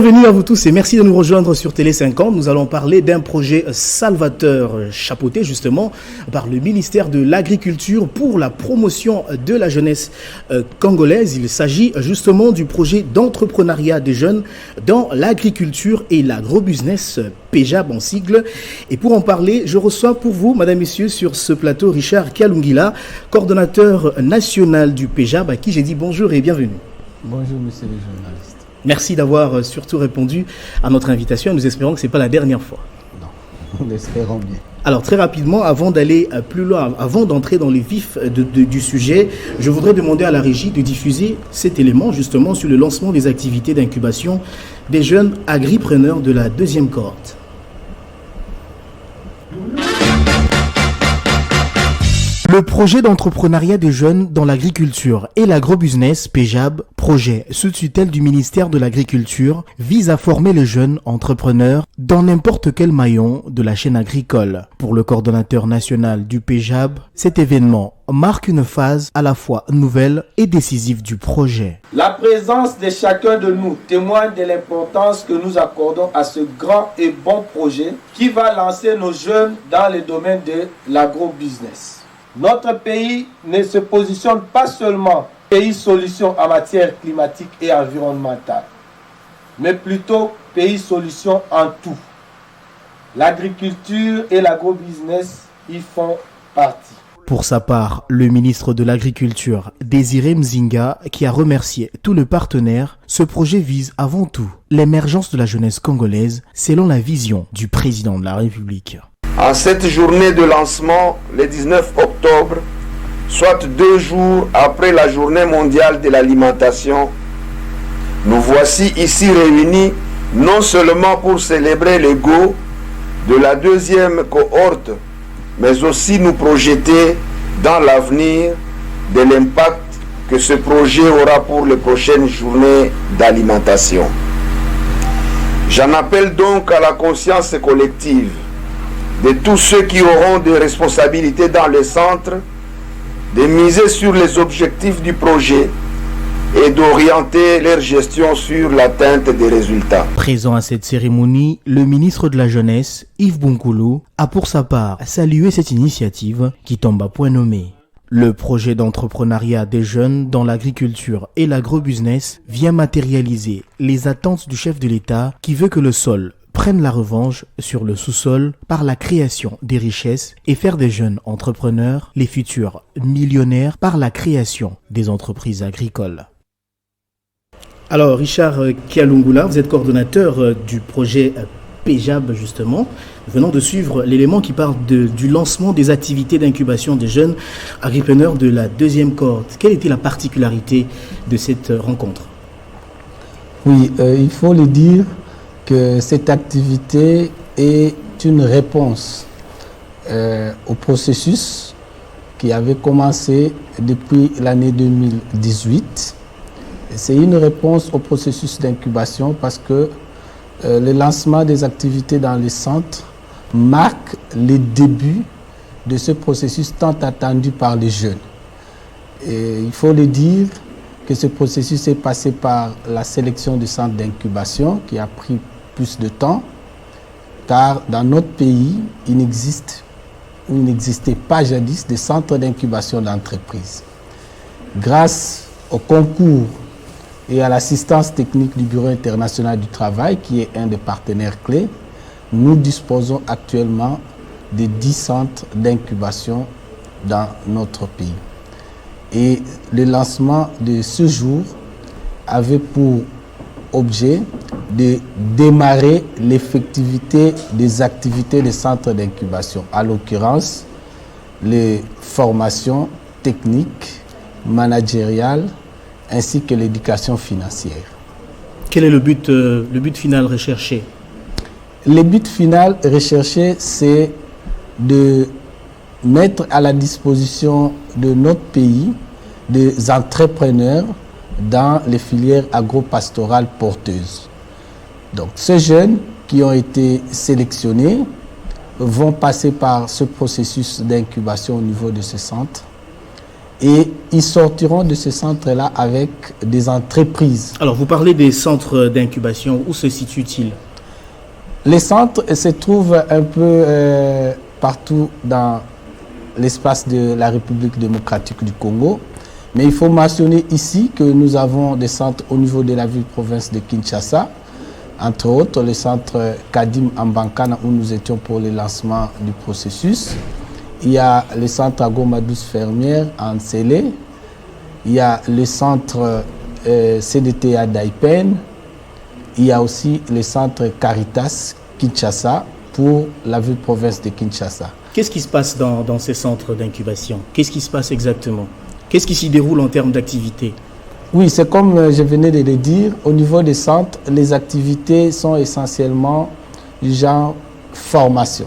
Bienvenue à vous tous et merci de nous rejoindre sur Télé 50. Nous allons parler d'un projet salvateur chapeauté justement par le ministère de l'Agriculture pour la promotion de la jeunesse congolaise. Il s'agit justement du projet d'entrepreneuriat des jeunes dans l'agriculture et l'agrobusiness, PEJAB en sigle. Et pour en parler, je reçois pour vous, mesdames, messieurs, sur ce plateau, Richard Kialungila, coordonnateur national du PEJAB, à qui j'ai dit bonjour et bienvenue. Bonjour, monsieur le journaliste. Merci d'avoir surtout répondu à notre invitation. Nous espérons que ce n'est pas la dernière fois. Non, nous l'espérons bien. Alors très rapidement, avant d'aller plus loin, avant d'entrer dans les vifs du sujet, je voudrais demander à la régie de diffuser cet élément justement sur le lancement des activités d'incubation des jeunes agripreneurs de la deuxième cohorte. Le projet d'entrepreneuriat des jeunes dans l'agriculture et l'agrobusiness, PEJAB, projet sous tutelle du ministère de l'Agriculture, vise à former les jeunes entrepreneurs dans n'importe quel maillon de la chaîne agricole. Pour le coordonnateur national du PEJAB, cet événement marque une phase à la fois nouvelle et décisive du projet. La présence de chacun de nous témoigne de l'importance que nous accordons à ce grand et bon projet qui va lancer nos jeunes dans le domaine de l'agrobusiness. Notre pays ne se positionne pas seulement pays solution en matière climatique et environnementale, mais plutôt pays solution en tout. L'agriculture et l'agrobusiness y font partie. Pour sa part, le ministre de l'Agriculture, Désiré Mzinga, qui a remercié tous les partenaires, ce projet vise avant tout l'émergence de la jeunesse congolaise selon la vision du président de la République. En cette journée de lancement, le 19 octobre, soit 2 jours après la journée mondiale de l'alimentation, nous voici ici réunis non seulement pour célébrer le go de la deuxième cohorte, mais aussi nous projeter dans l'avenir de l'impact que ce projet aura pour les prochaines journées d'alimentation. J'en appelle donc à la conscience collective de tous ceux qui auront des responsabilités dans le centre, de miser sur les objectifs du projet et d'orienter leur gestion sur l'atteinte des résultats. Présent à cette cérémonie, le ministre de la Jeunesse, Yves Bunkoulou, a pour sa part salué cette initiative qui tombe à point nommé. Le projet d'entrepreneuriat des jeunes dans l'agriculture et l'agrobusiness vient matérialiser les attentes du chef de l'État qui veut que le sol prenne la revanche sur le sous-sol par la création des richesses et faire des jeunes entrepreneurs les futurs millionnaires par la création des entreprises agricoles. Alors Richard Kialungula, vous êtes coordonnateur du projet PEJAB justement. Nous venons de suivre l'élément qui parle du lancement des activités d'incubation des jeunes agripreneurs de la deuxième cohorte. Quelle était la particularité de cette rencontre? Oui, il faut le dire que cette activité est une réponse au processus qui avait commencé depuis l'année 2018. C'est une réponse au processus d'incubation parce que le lancement des activités dans les centres marque le début de ce processus tant attendu par les jeunes. Et il faut le dire que ce processus est passé par la sélection du centre d'incubation qui a pris plus de temps, car dans notre pays, il n'existait pas jadis de centres d'incubation d'entreprise. Grâce au concours et à l'assistance technique du Bureau international du travail, qui est un des partenaires clés, nous disposons actuellement de 10 centres d'incubation dans notre pays. Et le lancement de ce jour avait pour objet de démarrer l'effectivité des activités des centres d'incubation, à l'occurrence les formations techniques, managériales, ainsi que l'éducation financière. Quel est le but final recherché? Le but final recherché, c'est de mettre à la disposition de notre pays des entrepreneurs dans les filières agro-pastorales porteuses. Donc, ces jeunes qui ont été sélectionnés vont passer par ce processus d'incubation au niveau de ce centre Et ils sortiront de ce centre-là avec des entreprises. Alors, vous parlez des centres d'incubation. Où se situent-ils? Les centres se trouvent un peu partout dans l'espace de la République démocratique du Congo. Mais il faut mentionner ici que nous avons des centres au niveau de la ville-province de Kinshasa, entre autres le centre Kadim Ambankana où nous étions pour le lancement du processus. Il y a le centre à Goma 12 Fermière à Ansele. Il y a le centre CDT à Daipen. Il y a aussi le centre Caritas Kinshasa pour la ville-province de Kinshasa. Qu'est-ce qui se passe dans ces centres d'incubation? Qu'est-ce qui se passe exactement? Qu'est-ce qui s'y déroule en termes d'activité? Oui, c'est comme je venais de le dire. Au niveau des centres, les activités sont essentiellement du genre formation.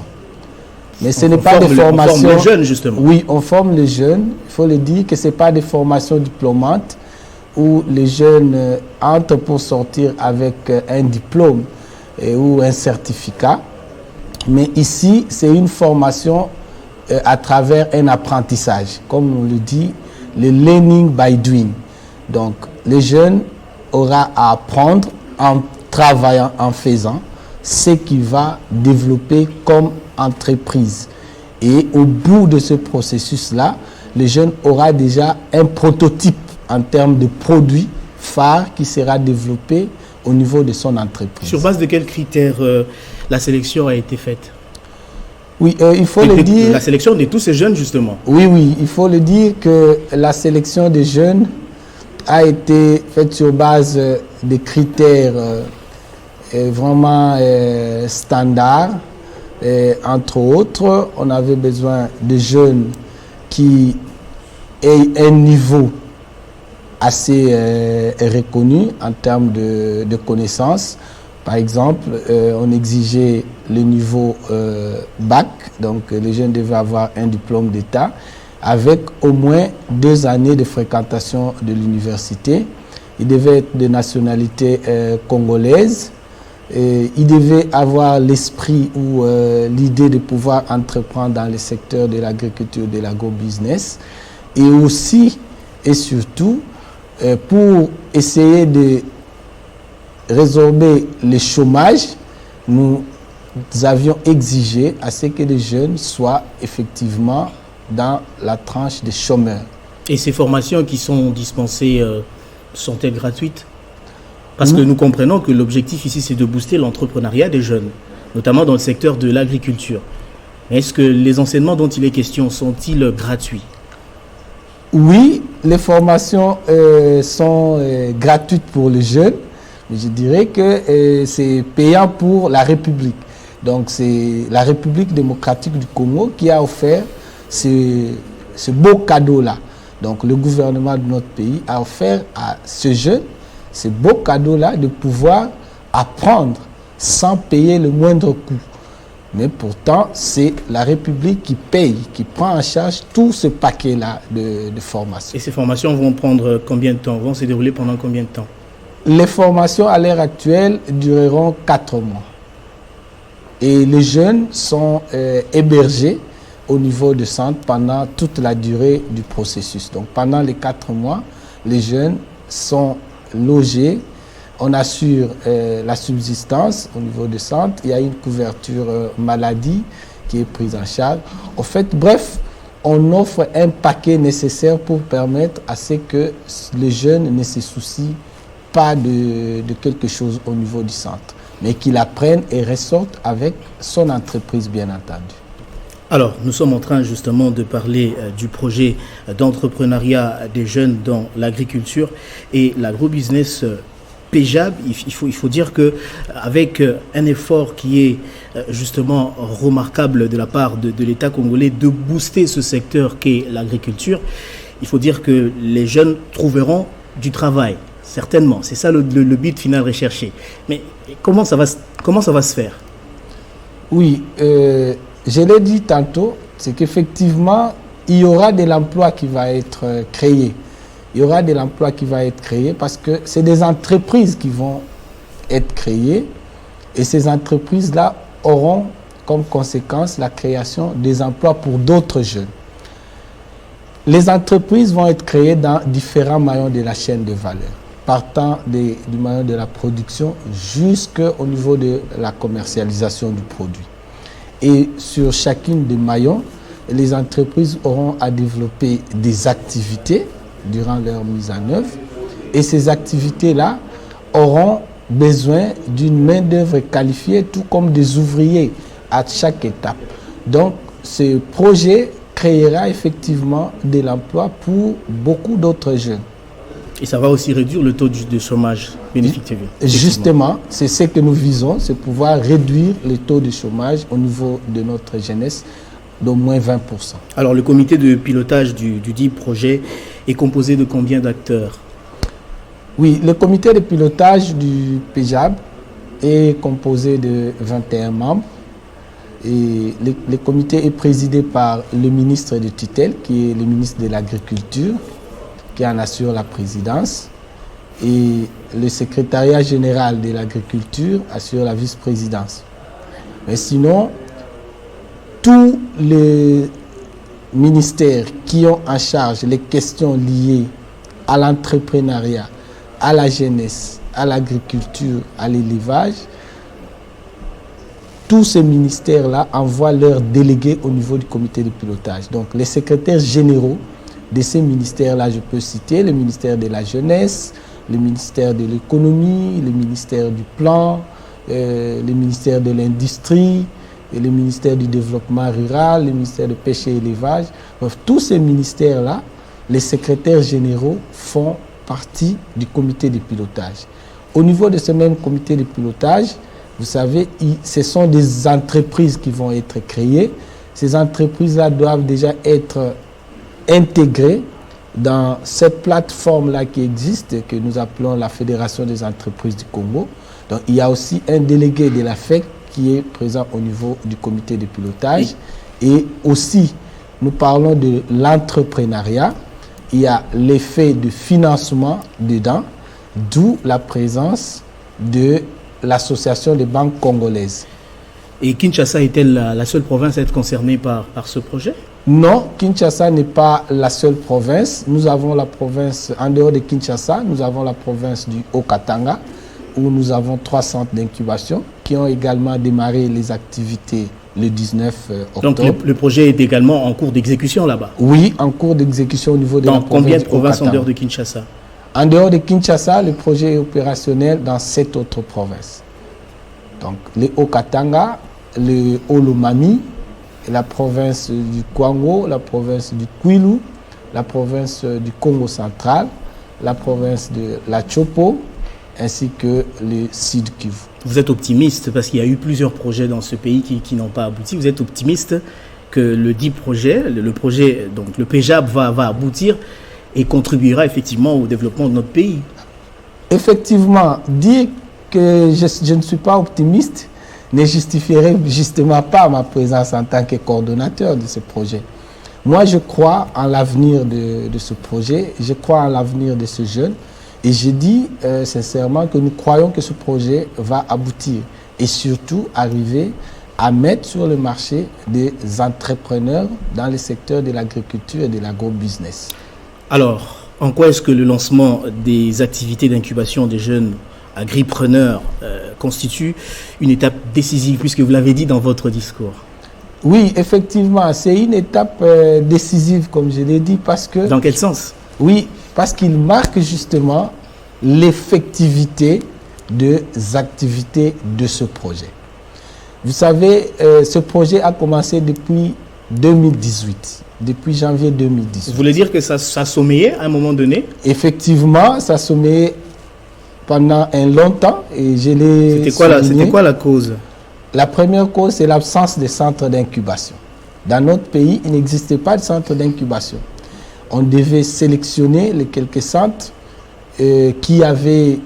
Mais ce n'est pas des formations... On forme les jeunes, justement. Oui, on forme les jeunes. Il faut le dire que ce n'est pas des formations diplômantes où les jeunes entrent pour sortir avec un diplôme ou un certificat. Mais ici, c'est une formation à travers un apprentissage. Comme on le dit, le learning by doing. Donc, les jeunes auront à apprendre en travaillant, en faisant, ce qui va développer comme entreprise. Et au bout de ce processus-là, le jeune aura déjà un prototype en termes de produit phare qui sera développé au niveau de son entreprise. Sur base de quels critères la sélection a été faite? Oui, il faut le dire... La sélection de tous ces jeunes, justement. Oui, il faut le dire que la sélection des jeunes a été faite sur base des critères vraiment standards. Entre autres, on avait besoin de jeunes qui aient un niveau assez reconnu en termes de connaissances. Par exemple, on exigeait le niveau bac, donc les jeunes devaient avoir un diplôme d'État avec au moins 2 années de fréquentation de l'université. Ils devaient être de nationalité congolaise. Il devait avoir l'esprit ou l'idée de pouvoir entreprendre dans le secteur de l'agriculture, de l'agro-business. Et aussi et surtout, pour essayer de résorber le chômage, nous avions exigé à ce que les jeunes soient effectivement dans la tranche des chômeurs. Et ces formations qui sont dispensées sont-elles gratuites? Parce que nous comprenons que l'objectif ici, c'est de booster l'entrepreneuriat des jeunes, notamment dans le secteur de l'agriculture. Est-ce que les enseignements dont il est question sont-ils gratuits? Oui, les formations sont gratuites pour les jeunes. Mais je dirais que c'est payant pour la République. Donc c'est la République démocratique du Congo qui a offert ce beau cadeau-là. Donc le gouvernement de notre pays a offert à ce jeune ce beau cadeau-là de pouvoir apprendre sans payer le moindre coût. Mais pourtant, c'est la République qui paye, qui prend en charge tout ce paquet-là de formation. Et ces formations vont prendre combien de temps? Vont se dérouler pendant combien de temps? Les formations à l'heure actuelle dureront 4 mois. Et les jeunes sont hébergés au niveau du centre pendant toute la durée du processus. Donc pendant les 4 mois, les jeunes sont logés. On assure la subsistance au niveau du centre. Il y a une couverture maladie qui est prise en charge. En fait, bref, on offre un paquet nécessaire pour permettre à ce que les jeunes ne se soucient pas de quelque chose au niveau du centre, mais qu'il apprenne et ressorte avec son entreprise, bien entendu. Alors, nous sommes en train justement de parler du projet d'entrepreneuriat des jeunes dans l'agriculture et l'agro-business PEJAB. Il faut dire que avec un effort qui est justement remarquable de la part de l'État congolais de booster ce secteur qu'est l'agriculture, il faut dire que les jeunes trouveront du travail. Certainement, c'est ça le but final recherché. Mais comment ça va se faire? Oui, je l'ai dit tantôt, c'est qu'effectivement, il y aura de l'emploi qui va être créé. Il y aura de l'emploi qui va être créé parce que c'est des entreprises qui vont être créées et ces entreprises-là auront comme conséquence la création des emplois pour d'autres jeunes. Les entreprises vont être créées dans différents maillons de la chaîne de valeur, partant du maillon de la production jusqu'au niveau de la commercialisation du produit. Et sur chacune des maillons, les entreprises auront à développer des activités durant leur mise en œuvre. Et ces activités-là auront besoin d'une main-d'œuvre qualifiée, tout comme des ouvriers à chaque étape. Donc, ce projet créera effectivement de l'emploi pour beaucoup d'autres jeunes. Et ça va aussi réduire le taux de chômage bénéfique. Justement, c'est ce que nous visons, c'est pouvoir réduire le taux de chômage au niveau de notre jeunesse d'au moins 20%. Alors, le comité de pilotage du dit projet est composé de combien d'acteurs? Oui, le comité de pilotage du PEJAB est composé de 21 membres. Et le comité est présidé par le ministre de tutelle, qui est le ministre de l'Agriculture, qui en assure la présidence. Et le secrétariat général de l'Agriculture assure la vice-présidence. Mais sinon, tous les ministères qui ont en charge les questions liées à l'entrepreneuriat, à la jeunesse, à l'agriculture, à l'élevage, tous ces ministères-là envoient leurs délégués au niveau du comité de pilotage. Donc les secrétaires généraux de ces ministères-là, je peux citer le ministère de la jeunesse, le ministère de l'économie, le ministère du plan, le ministère de l'industrie, et le ministère du développement rural, le ministère de pêche et élevage. Bref, tous ces ministères-là, les secrétaires généraux font partie du comité de pilotage. Au niveau de ce même comité de pilotage, vous savez, ce sont des entreprises qui vont être créées. Ces entreprises-là doivent déjà être intégrées dans cette plateforme-là qui existe, que nous appelons la Fédération des entreprises du Congo. Donc, il y a aussi un délégué de la FEC qui est présent au niveau du comité de pilotage. Et aussi, nous parlons de l'entrepreneuriat. Il y a l'effet de financement dedans, d'où la présence de l'Association des banques congolaises. Et Kinshasa est-elle la seule province à être concernée par ce projet? Non, Kinshasa n'est pas la seule province. Nous avons la province, en dehors de Kinshasa, nous avons la province du Haut-Katanga, où nous avons 3 centres d'incubation qui ont également démarré les activités le 19 octobre. Donc le projet est également en cours d'exécution là-bas? Oui, en cours d'exécution au niveau de la province. Dans combien de provinces en dehors de Kinshasa? En dehors de Kinshasa, le projet est opérationnel dans 7 autres provinces. Donc le Haut-Katanga, le Haut-Lomami, la province du Kwango, la province du Kwilu, la province du Congo central, la province de la Chopo, ainsi que le Sud Kivu. Vous êtes optimiste parce qu'il y a eu plusieurs projets dans ce pays qui n'ont pas abouti. Vous êtes optimiste que le dit projet, le projet, donc le PEJAB va aboutir et contribuera effectivement au développement de notre pays? Effectivement, dire que je ne suis pas optimiste ne justifierait justement pas ma présence en tant que coordonnateur de ce projet. Moi, je crois en l'avenir de ce projet, je crois en l'avenir de ce jeune. Et je dis sincèrement que nous croyons que ce projet va aboutir et surtout arriver à mettre sur le marché des entrepreneurs dans le secteur de l'agriculture et de l'agrobusiness. Alors, en quoi est-ce que le lancement des activités d'incubation des jeunes agripreneurs constitue une étape décisive, puisque vous l'avez dit dans votre discours? Oui, effectivement, c'est une étape décisive, comme je l'ai dit, parce que... Dans quel sens? Oui, parce qu'il marque justement l'effectivité des activités de ce projet. Vous savez, ce projet a commencé depuis 2018, depuis janvier 2018. Vous voulez dire que ça sommeillait à un moment donné? Effectivement, ça sommeillait pendant un long temps et je l'ai souligné. C'était quoi la cause? La première cause, c'est l'absence de centres d'incubation. Dans notre pays, il n'existait pas de centre d'incubation. On devait sélectionner les quelques centres qui avaient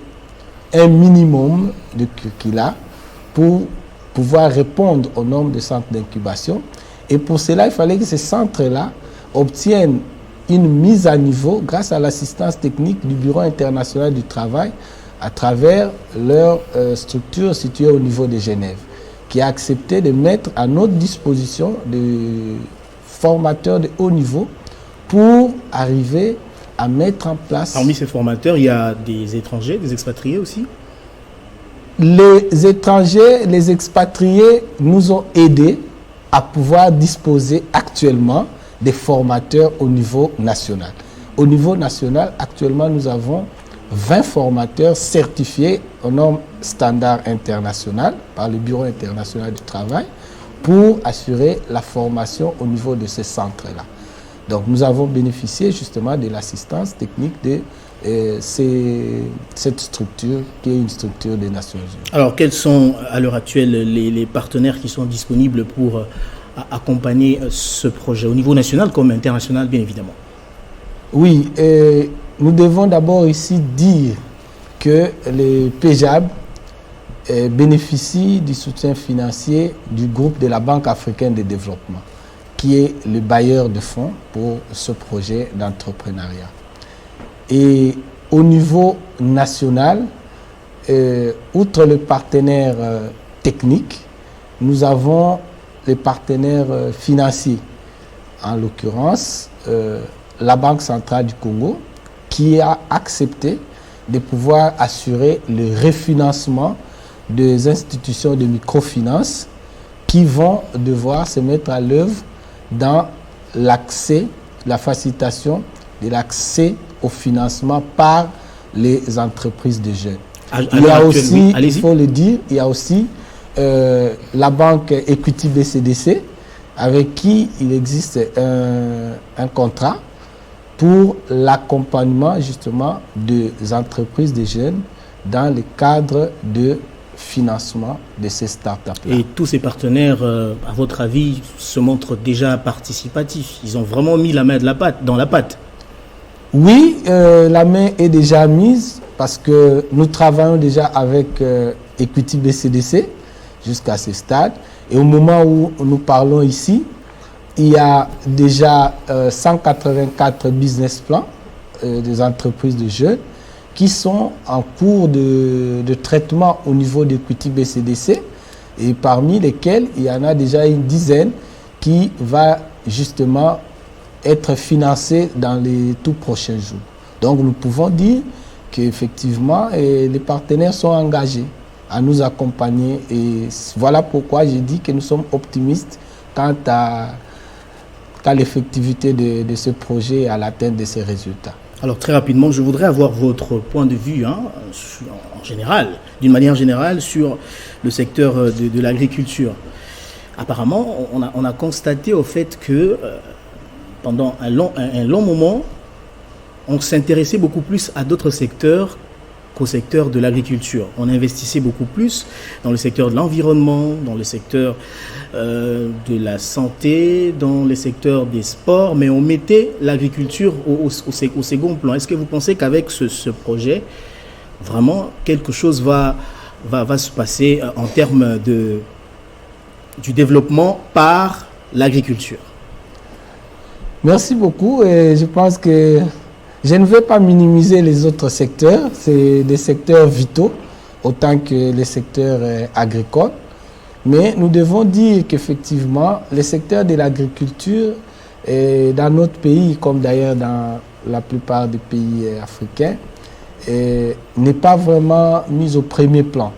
un minimum de curricula pour pouvoir répondre au nombre de centres d'incubation. Et pour cela, il fallait que ces centres-là obtiennent une mise à niveau grâce à l'assistance technique du Bureau international du travail à travers leur structure située au niveau de Genève, qui a accepté de mettre à notre disposition des formateurs de haut niveau pour arriver à mettre en place... Parmi ces formateurs, il y a des étrangers, des expatriés aussi? Les étrangers, les expatriés nous ont aidés à pouvoir disposer actuellement des formateurs au niveau national. Au niveau national, actuellement, nous avons 20 formateurs certifiés aux normes standards internationales par le Bureau international du travail pour assurer la formation au niveau de ces centres-là. Donc, nous avons bénéficié justement de l'assistance technique de cette structure qui est une structure des Nations Unies. Alors, quels sont à l'heure actuelle les partenaires qui sont disponibles pour accompagner ce projet au niveau national comme international, bien évidemment? Oui, nous devons d'abord ici dire que les PEJAB bénéficient du soutien financier du groupe de la Banque africaine de développement, qui est le bailleur de fonds pour ce projet d'entrepreneuriat. Et au niveau national, outre le partenaire technique, nous avons les partenaires financiers, en l'occurrence la Banque centrale du Congo, qui a accepté de pouvoir assurer le refinancement des institutions de microfinance qui vont devoir se mettre à l'œuvre dans l'accès, la facilitation de l'accès au financement par les entreprises de jeunes. Il y a aussi, il faut le dire, il y a aussi la banque Equity BCDC avec qui il existe un contrat pour l'accompagnement justement des entreprises de jeunes dans le cadre de financement de ces startups-là. Et tous ces partenaires, à votre avis, se montrent déjà participatifs? Ils ont vraiment mis la main dans la pâte? Oui, la main est déjà mise parce que nous travaillons déjà avec Equity BCDC jusqu'à ce stade. Et au moment où nous parlons ici, il y a déjà 184 business plans des entreprises de jeunes qui sont en cours de traitement au niveau d'Equity BCDC et parmi lesquels il y en a déjà une dizaine qui va justement être financée dans les tout prochains jours. Donc nous pouvons dire qu'effectivement les partenaires sont engagés à nous accompagner et voilà pourquoi j'ai dit que nous sommes optimistes quant à l'effectivité de ce projet et à l'atteinte de ces résultats. Alors très rapidement, je voudrais avoir votre point de vue en général, d'une manière générale, sur le secteur de l'agriculture. Apparemment, on a constaté au fait que pendant un long moment, on s'intéressait beaucoup plus à d'autres secteurs qu'au secteur de l'agriculture. On investissait beaucoup plus dans le secteur de l'environnement, dans le secteur de la santé, dans le secteur des sports, mais on mettait l'agriculture au second plan. Est-ce que vous pensez qu'avec ce projet, vraiment, quelque chose va se passer en termes du développement par l'agriculture? Merci beaucoup et je pense que je ne vais pas minimiser les autres secteurs, c'est des secteurs vitaux autant que les secteurs agricoles, mais nous devons dire qu'effectivement le secteur de l'agriculture dans notre pays, comme d'ailleurs dans la plupart des pays africains, n'est pas vraiment mis au premier plan.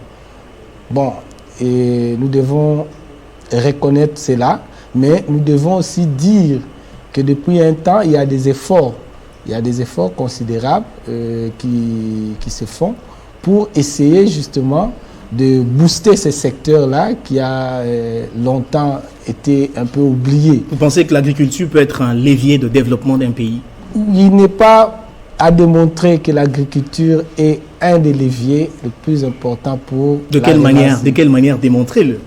Bon, et nous devons reconnaître cela, mais nous devons aussi dire que depuis un temps, il y a des efforts. Il y a des efforts considérables qui se font pour essayer justement de booster ce secteur-là qui a longtemps été un peu oublié. Vous pensez que l'agriculture peut être un levier de développement d'un pays? Il n'est pas à démontrer que l'agriculture est un des leviers les plus importants pour... De quelle manière démontrer-le?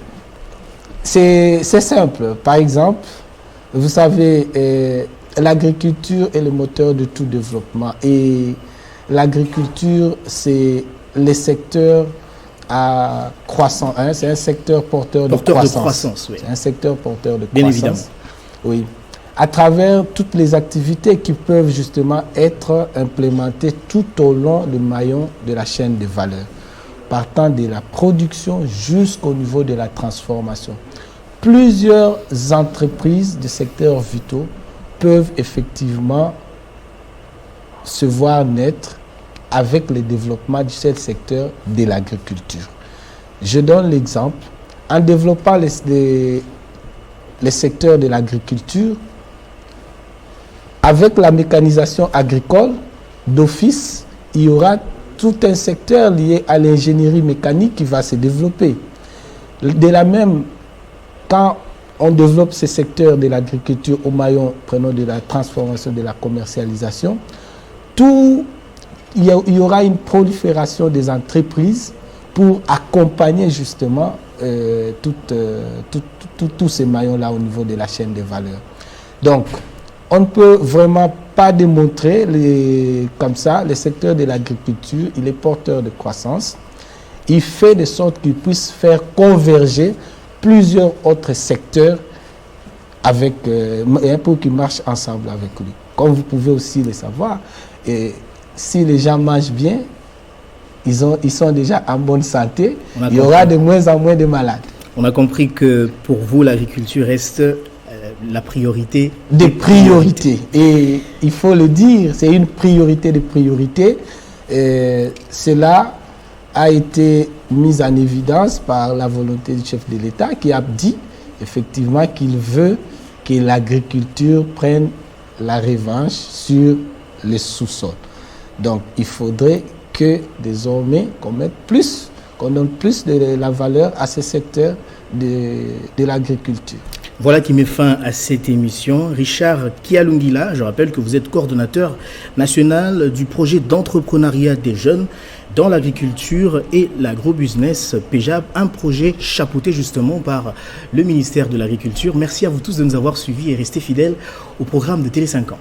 C'est simple. Par exemple, vous savez... l'agriculture est le moteur de tout développement et l'agriculture, c'est le secteur à croissance. C'est un secteur porteur de croissance. Oui. C'est un secteur porteur de Bien croissance. Évidemment. Oui. À travers toutes les activités qui peuvent justement être implémentées tout au long du maillon de la chaîne de valeur, partant de la production jusqu'au niveau de la transformation. Plusieurs entreprises du secteur vitaux peuvent effectivement se voir naître avec le développement du seul secteur de l'agriculture. Je donne l'exemple. En développant les secteurs de l'agriculture, avec la mécanisation agricole, d'office, il y aura tout un secteur lié à l'ingénierie mécanique qui va se développer. De la même, quand on développe ce secteur de l'agriculture au maillon, prenons de la transformation, de la commercialisation, il y aura une prolifération des entreprises pour accompagner justement tous ces maillons-là au niveau de la chaîne de valeur. Donc, on ne peut vraiment pas démontrer comme ça, le secteur de l'agriculture, il est porteur de croissance. Il fait de sorte qu'il puisse faire converger plusieurs autres secteurs pour qu'ils marchent ensemble avec lui. Comme vous pouvez aussi le savoir, et si les gens mangent bien, ils sont déjà en bonne santé, il y aura de moins en moins de malades. On a compris que pour vous, l'agriculture reste la priorité des priorités. Et il faut le dire, c'est une priorité de priorités. Cela a été mis en évidence par la volonté du chef de l'État qui a dit effectivement qu'il veut que l'agriculture prenne la revanche sur les sous-sols. Donc il faudrait que désormais qu'on donne plus de la valeur à ce secteur de l'agriculture. Voilà qui met fin à cette émission. Richard Kialungila, je rappelle que vous êtes coordonnateur national du projet d'entrepreneuriat des jeunes dans l'agriculture et l'agrobusiness PEJAB, un projet chapeauté justement par le ministère de l'Agriculture. Merci à vous tous de nous avoir suivis et restés fidèles au programme de Télé 50.